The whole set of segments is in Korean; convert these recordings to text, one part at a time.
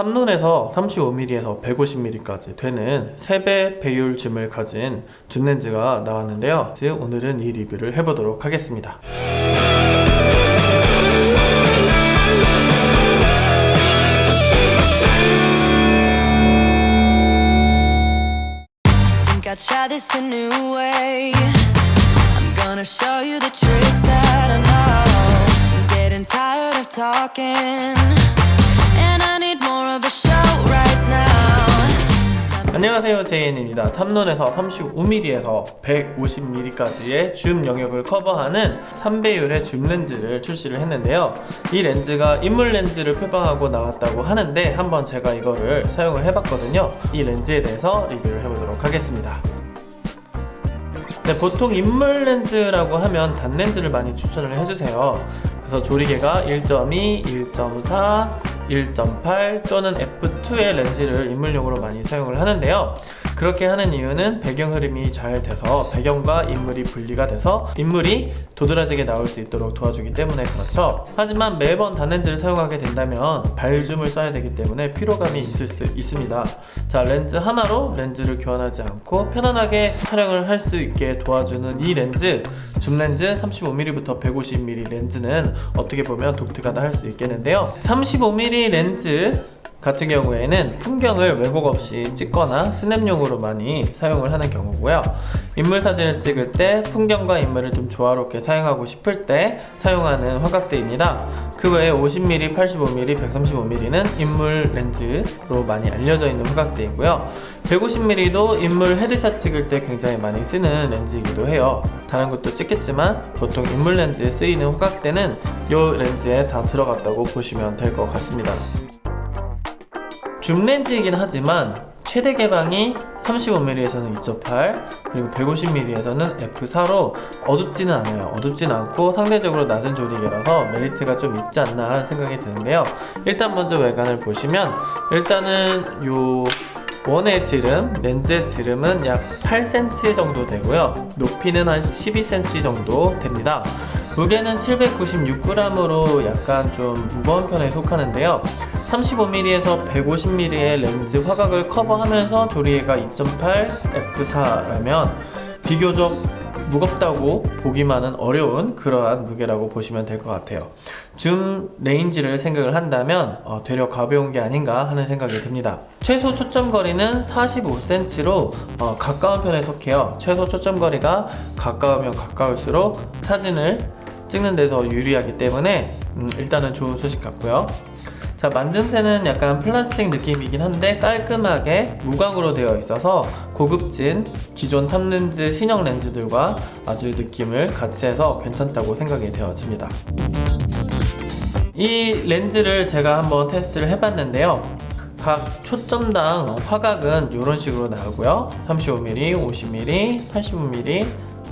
삼론에서 35mm에서 150mm까지 되는 3배 배율 줌을 가진 줌 렌즈가 나왔는데요. 오늘은 이 리뷰를 해보도록 하겠습니다. I try this a new way. I'm gonna show you the tricks that I know. I'm getting tired of talking, and I need more of a show right now. 안녕하세요, 제이엔입니다. 탐론에서 35mm에서 150mm까지의 줌 영역을 커버하는 3배율의 줌 렌즈를 출시를 했는데요. 이 렌즈가 인물 렌즈를 표방하고 나왔다고 하는데 한번 제가 이거를 사용을 해봤거든요. 이 렌즈에 대해서 리뷰를 해보도록 하겠습니다. 네, 보통 인물 렌즈라고 하면 단렌즈를 많이 추천을 해주세요. 그래서 조리개가 1.2, 1.4, 1.8 또는 f2의 렌즈를 인물용으로 많이 사용을 하는데요. 그렇게 하는 이유는 배경 흐름이 잘 돼서 배경과 인물이 분리가 돼서 인물이 도드라지게 나올 수 있도록 도와주기 때문에 그렇죠. 하지만 매번 단렌즈를 사용하게 된다면 발줌을 써야 되기 때문에 피로감이 있을 수 있습니다. 자, 렌즈 하나로 렌즈를 교환하지 않고 편안하게 촬영을 할 수 있게 도와주는 이 렌즈, 줌 렌즈 35mm부터 150mm 렌즈는 어떻게 보면 독특하다 할 수 있겠는데요. 35mm 렌즈 같은 경우에는 풍경을 왜곡 없이 찍거나 스냅용으로 많이 사용을 하는 경우고요. 인물 사진을 찍을 때 풍경과 인물을 좀 조화롭게 사용하고 싶을 때 사용하는 화각대입니다. 그 외에 50mm, 85mm, 135mm는 인물 렌즈로 많이 알려져 있는 화각대이고요. 150mm도 인물 헤드샷 찍을 때 굉장히 많이 쓰는 렌즈이기도 해요. 다른 것도 찍겠지만 보통 인물 렌즈에 쓰이는 화각대는 이 렌즈에 다 들어갔다고 보시면 될 것 같습니다. 줌 렌즈이긴 하지만 최대 개방이 35mm에서는 2.8 그리고 150mm에서는 f4로 어둡지는 않아요. 어둡지는 않고 상대적으로 낮은 조리개라서 메리트가 좀 있지 않나 하는 생각이 드는데요. 일단 먼저 외관을 보시면 일단은 요 원의 지름, 렌즈의 지름은 약 8cm 정도 되고요. 높이는 한 12cm 정도 됩니다. 무게는 796g으로 약간 좀 무거운 편에 속하는데요. 35mm에서 150mm의 렌즈 화각을 커버하면서 조리개가 2.8 f4라면 비교적 무겁다고 보기만은 어려운 그러한 무게라고 보시면 될 것 같아요. 줌 레인지를 생각을 한다면 되려 가벼운 게 아닌가 하는 생각이 듭니다. 최소 초점거리는 45cm로 가까운 편에 속해요. 최소 초점거리가 가까우면 가까울수록 사진을 찍는 데 더 유리하기 때문에 일단은 좋은 소식 같고요. 자, 만듦새는 약간 플라스틱 느낌이긴 한데 깔끔하게 무광으로 되어 있어서 고급진 기존 탑렌즈 신형 렌즈들과 아주 느낌을 같이 해서 괜찮다고 생각이 되어집니다. 이 렌즈를 제가 한번 테스트를 해봤는데요. 각 초점당 화각은 이런 식으로 나오고요. 35mm, 50mm, 85mm,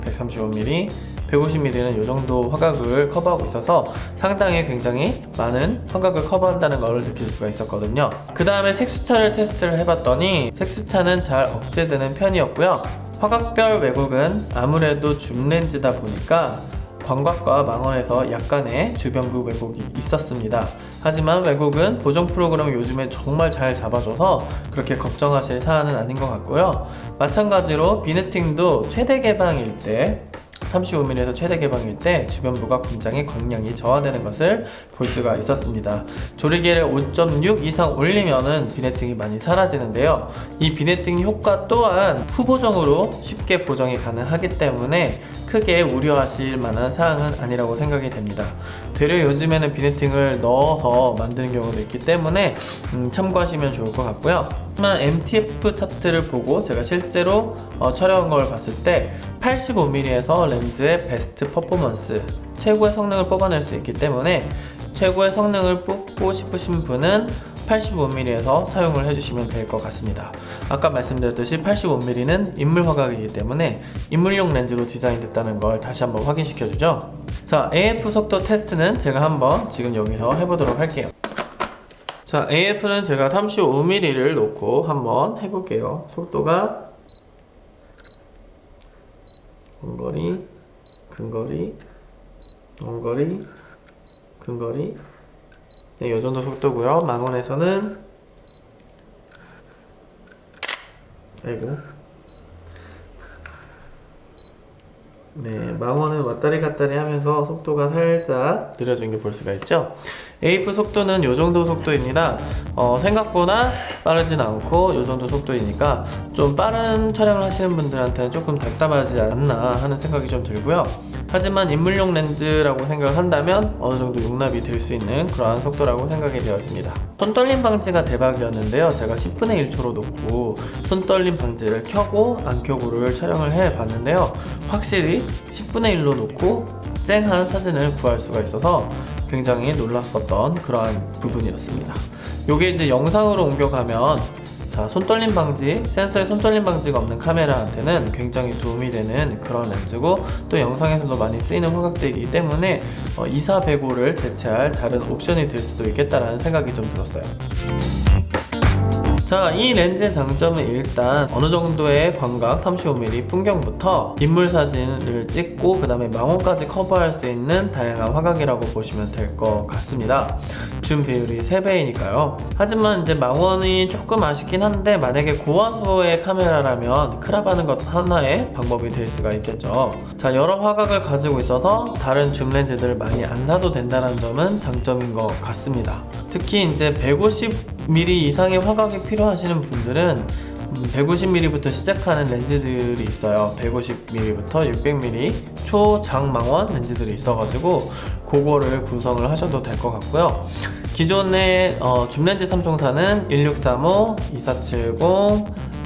135mm, 150mm는 이 정도 화각을 커버하고 있어서 상당히 굉장히 많은 화각을 커버한다는 걸 느낄 수가 있었거든요. 그 다음에 색수차를 테스트를 해봤더니 색수차는 잘 억제되는 편이었고요. 화각별 왜곡은 아무래도 줌 렌즈다 보니까 광각과 망원에서 약간의 주변부 왜곡이 있었습니다. 하지만 왜곡은 보정 프로그램을 요즘에 정말 잘 잡아줘서 그렇게 걱정하실 사안은 아닌 것 같고요. 마찬가지로 비네팅도 최대 개방일 때 35mm에서 최대 개방일 때 주변부가 굉장히 광량이 저하되는 것을 볼 수가 있었습니다. 조리개를 5.6 이상 올리면은 비네팅이 많이 사라지는데요. 이 비네팅 효과 또한 후보정으로 쉽게 보정이 가능하기 때문에 크게 우려하실 만한 사항은 아니라고 생각이 됩니다. 되려 요즘에는 비네팅을 넣어서 만드는 경우도 있기 때문에 참고하시면 좋을 것 같고요. 하지만 MTF 차트를 보고 제가 실제로 촬영한 걸 봤을 때 85mm에서 렌즈의 베스트 퍼포먼스, 최고의 성능을 뽑아낼 수 있기 때문에 최고의 성능을 뽑고 싶으신 분은 85mm에서 사용을 해주시면 될 것 같습니다. 아까 말씀드렸듯이 85mm는 인물 화각이기 때문에 인물용 렌즈로 디자인됐다는 걸 다시 한번 확인시켜주죠. 자, AF 속도 테스트는 제가 한번 지금 여기서 해보도록 할게요. 자, AF는 제가 35mm를 놓고 한번 해볼게요. 속도가 원거리, 근거리, 원거리, 근거리, 네, 이 정도 속도고요. 망원에서는 아이고. 네, 망원은 왔다리 갔다리 하면서 속도가 살짝 느려진 게 볼 수가 있죠. AF 속도는 이 정도 속도입니다. 생각보다 빠르진 않고 이 정도 속도이니까 좀 빠른 촬영을 하시는 분들한테는 조금 답답하지 않나 하는 생각이 좀 들고요. 하지만 인물용 렌즈라고 생각을 한다면 어느 정도 용납이 될 수 있는 그러한 속도라고 생각이 되어집니다. 손떨림 방지가 대박이었는데요. 제가 10분의 1초로 놓고 손떨림 방지를 켜고 안 켜고를 촬영을 해 봤는데요. 확실히 10분의 1로 놓고 쨍한 사진을 구할 수가 있어서 굉장히 놀랐었던 그러한 부분이었습니다. 요게 이제 영상으로 옮겨가면 자, 손떨림 방지, 센서에 손떨림 방지가 없는 카메라한테는 굉장히 도움이 되는 그런 렌즈고 또 영상에서도 많이 쓰이는 화각대이기 때문에 2405를 대체할 다른 옵션이 될 수도 있겠다라는 생각이 좀 들었어요. 자, 이 렌즈의 장점은 일단 어느 정도의 광각 35mm 풍경부터 인물 사진을 찍고 그 다음에 망원까지 커버할 수 있는 다양한 화각이라고 보시면 될 것 같습니다. 줌 비율이 3배이니까요. 하지만 이제 망원이 조금 아쉽긴 한데 만약에 고화소의 카메라라면 크랍하는 것 하나의 방법이 될 수가 있겠죠. 자, 여러 화각을 가지고 있어서 다른 줌 렌즈들을 많이 안 사도 된다는 점은 장점인 것 같습니다. 특히 이제 150mm 이상의 화각이 필요하시는 분들은 150mm부터 시작하는 렌즈들이 있어요. 150mm부터 600mm 초장망원 렌즈들이 있어가지고 그거를 구성을 하셔도 될 것 같고요. 기존의 줌렌즈 3총사는 1635, 2470,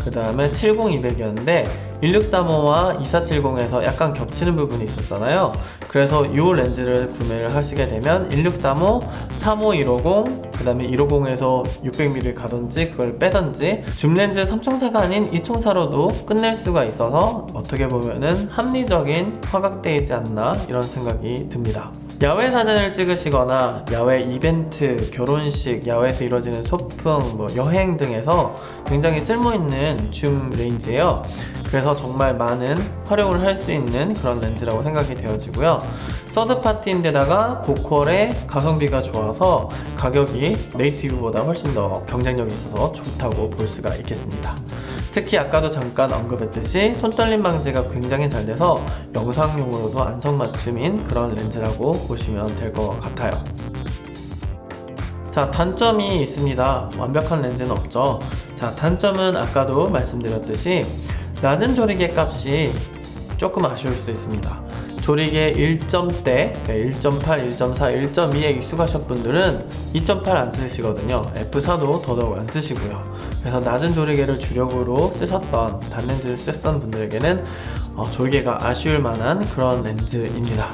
그 다음에 70-200이었는데 1635와 2470에서 약간 겹치는 부분이 있었잖아요. 그래서 이 렌즈를 구매를 하시게 되면 1635, 35-150, 그 다음에 150에서 600mm를 가든지 그걸 빼든지 줌렌즈 3총사가 아닌 2총사로도 끝낼 수가 있어서 어떻게 보면은 합리적인 화각대이지 않나 이런 생각이 듭니다. 야외 사진을 찍으시거나 야외 이벤트, 결혼식, 야외에서 이루어지는 소풍, 여행 등에서 굉장히 쓸모있는 줌 레인지예요. 그래서 정말 많은 활용을 할 수 있는 그런 렌즈라고 생각이 되어지고요. 서드파티인데다가 고퀄의 가성비가 좋아서 가격이 네이티브보다 훨씬 더 경쟁력이 있어서 좋다고 볼 수가 있겠습니다. 특히 아까도 잠깐 언급했듯이 손떨림 방지가 굉장히 잘 돼서 영상용으로도 안성맞춤인 그런 렌즈라고 보시면 될 것 같아요. 자, 단점이 있습니다. 완벽한 렌즈는 없죠. 자, 단점은 아까도 말씀드렸듯이 낮은 조리개 값이 조금 아쉬울 수 있습니다. 조리개 1점대, 1.8, 1.4, 1.2에 익숙하신 분들은 2.8 안 쓰시거든요. F4도 더더욱 안 쓰시고요. 그래서 낮은 조리개를 주력으로 쓰셨던, 단렌즈를 쓰셨던 분들에게는 조리개가 아쉬울 만한 그런 렌즈입니다.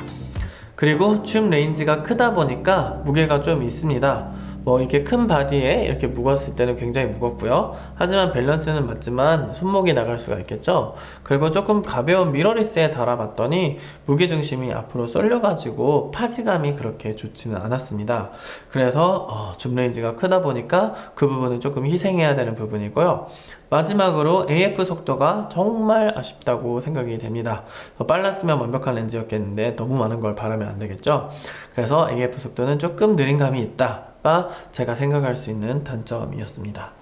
그리고 줌 레인지가 크다 보니까 무게가 좀 있습니다. 이렇게 큰 바디에 이렇게 묶었을 때는 굉장히 무겁고요. 하지만 밸런스는 맞지만 손목이 나갈 수가 있겠죠. 그리고 조금 가벼운 미러리스에 달아봤더니 무게중심이 앞으로 쏠려가지고 파지감이 그렇게 좋지는 않았습니다. 그래서 줌 레인지가 크다 보니까 그 부분은 조금 희생해야 되는 부분이고요. 마지막으로 AF 속도가 정말 아쉽다고 생각이 됩니다. 빨랐으면 완벽한 렌즈였겠는데 너무 많은 걸 바라면 안 되겠죠. 그래서 AF 속도는 조금 느린 감이 있다가 제가 생각할 수 있는 단점이었습니다.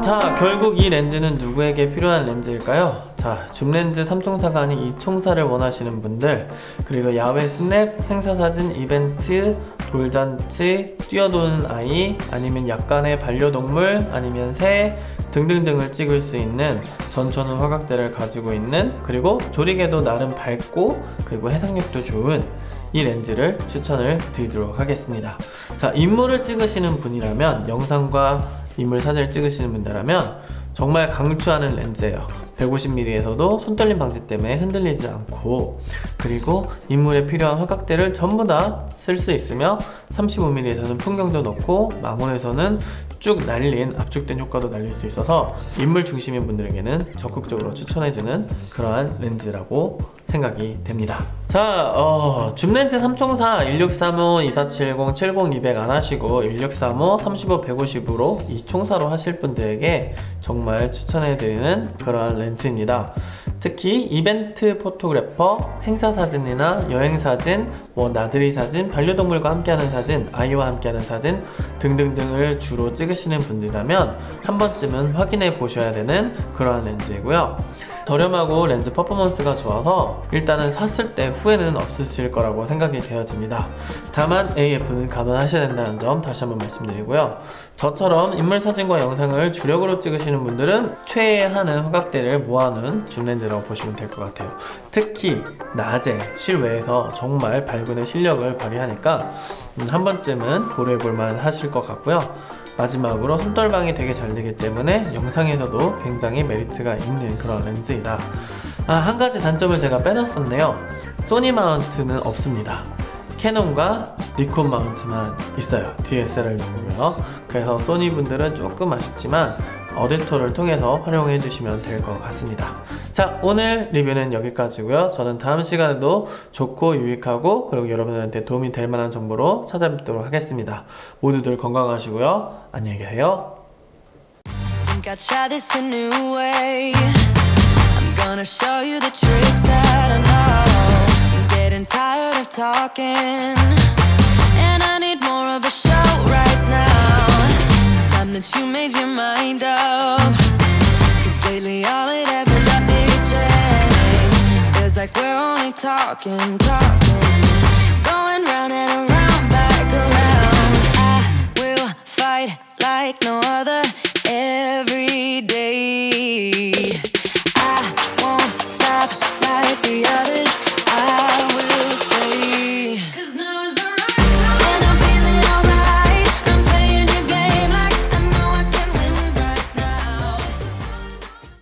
자, 결국 이 렌즈는 누구에게 필요한 렌즈일까요? 자, 줌렌즈 3총사가 아닌 2총사를 원하시는 분들, 그리고 야외 스냅, 행사사진, 이벤트, 돌잔치, 뛰어도는 아이, 아니면 약간의 반려동물, 아니면 새 등등등을 찍을 수 있는 전천후 화각대를 가지고 있는, 그리고 조리개도 나름 밝고 그리고 해상력도 좋은 이 렌즈를 추천을 드리도록 하겠습니다. 자, 인물을 찍으시는 분이라면, 영상과 인물 사진을 찍으시는 분들이라면 정말 강추하는 렌즈예요. 150mm에서도 손떨림 방지 때문에 흔들리지 않고, 그리고 인물에 필요한 화각대를 전부 다 쓸 수 있으며 35mm에서는 풍경도 넣고 망원에서는 쭉 날린 압축된 효과도 날릴 수 있어서 인물 중심인 분들에게는 적극적으로 추천해주는 그러한 렌즈라고 생각이 됩니다. 자, 줌렌즈 3총사 1635, 2470, 70-200 안 하시고 1635, 35, 150으로 이 총사로 하실 분들에게 정말 추천해드리는 그러한 렌즈입니다. 특히 이벤트 포토그래퍼, 행사 사진이나 여행 사진, 뭐 나들이 사진, 반려동물과 함께하는 사진, 아이와 함께하는 사진 등등등을 주로 찍으시는 분들이라면 한 번쯤은 확인해 보셔야 되는 그러한 렌즈이고요. 저렴하고 렌즈 퍼포먼스가 좋아서 일단은 샀을 때 후회는 없으실 거라고 생각이 되어집니다. 다만 AF는 감안하셔야 된다는 점 다시 한번 말씀드리고요. 저처럼 인물 사진과 영상을 주력으로 찍으시는 분들은 최애하는 화각대를 모아놓은 줌렌즈라고 보시면 될 것 같아요. 특히 낮에 실외에서 정말 밝은의 실력을 발휘하니까 한 번쯤은 고려해볼만 하실 것 같고요. 마지막으로 손떨방이 되게 잘 되기 때문에 영상에서도 굉장히 메리트가 있는 그런 렌즈이다. 한 가지 단점을 제가 빼놨었네요. 소니 마운트는 없습니다. 캐논과 니콘 마운트만 있어요. DSLR용이고요. 그래서 소니 분들은 조금 아쉽지만 어댑터를 통해서 활용해 주시면 될 것 같습니다. 자, 오늘 리뷰는 여기까지고요. 저는 다음 시간에도 좋고 유익하고 그리고 여러분들한테 도움이 될 만한 정보로 찾아뵙도록 하겠습니다. 모두들 건강하시고요. 안녕히 계세요. Think I'd try this a new way. I'm gonna show you the tricks that I know. I'm getting tired of talking, and I need more of a show right now. It's time that you made your mind up, 'cause lately all it ever does is change. Feels like we're only talking, going round and around, back around. I will fight like no other every day.